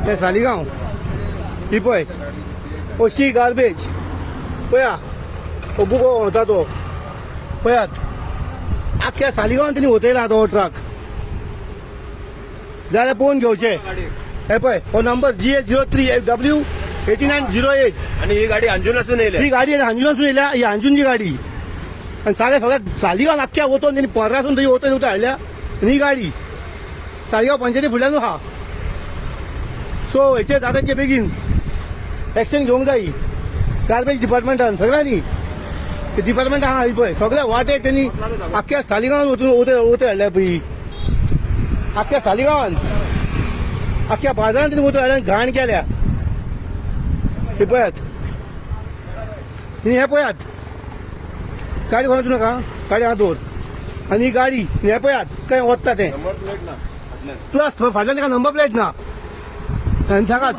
हे सालिगांव ही पळय अशी गार्बेज पळया हो बुको होता तो पळयात आख्ख्या सालिगांवान त्यांनी होतयला तो ट्रक जाल्यार पळोवन घेवचे हे पळय हो नंबर GS03FW8908 आणि ही गाडी अंजुनासून येईल ही गाडी हांजुनासून येयल्या ही हांजुनची गाडी आणि सगळ्या सालिगांव आख्ख्या वचून त्यांनी पररासून थंय वतय हाडल्या आणि ही गाडी सालिगांव पंचायती फुडल्यान हा सो हेचे जाताचे बेगीन एक्शन घेवंक जाय गार्बेज डिपार्टमेंटान सगळ्यांनी डिपार्टमेंट आहा पळय सगळ्या वाटेक त्यांनी आख्ख्या सालिगांवान वतय हाडल्या पळय आख्ख्या सालिगांवान आख्ख्या बाजारान त्यांनी वतय हाडल्यान घाण केल्या हे पळयात हे पळयात गाडी कोणा नका गाडी हात दवर आणि ही गाडी हे पळयात काय वत्ता ते प्लस फाटल्यान ताका नंबर प्लेट ना आणि सांगात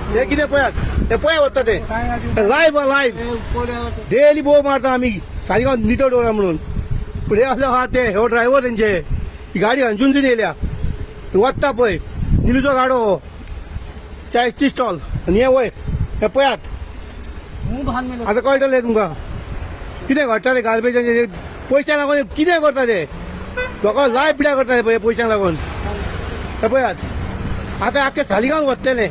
हे कितें पळयात हे पळय वत्ता ते लायव्ह डेली बोव मारता आमी सालिगांव नितळ दवरा म्हणून पूण हे असले आहा ते हो ड्रायव्हर तेंचे ही गाडी अंजुनसून येयल्या वत्ता पळय निलूचो गाडो हो चायची स्टॉल आणि हे वय हे पळयात आतां कळटलें तुमकां कितें घडटा ते गार्बेजांचे पयशांक लागून कितें करता ते लोकांक लाय पिड्या करता ते पयशांक लागून हे पळयात आतां आख्खे सालिगांव वतलेले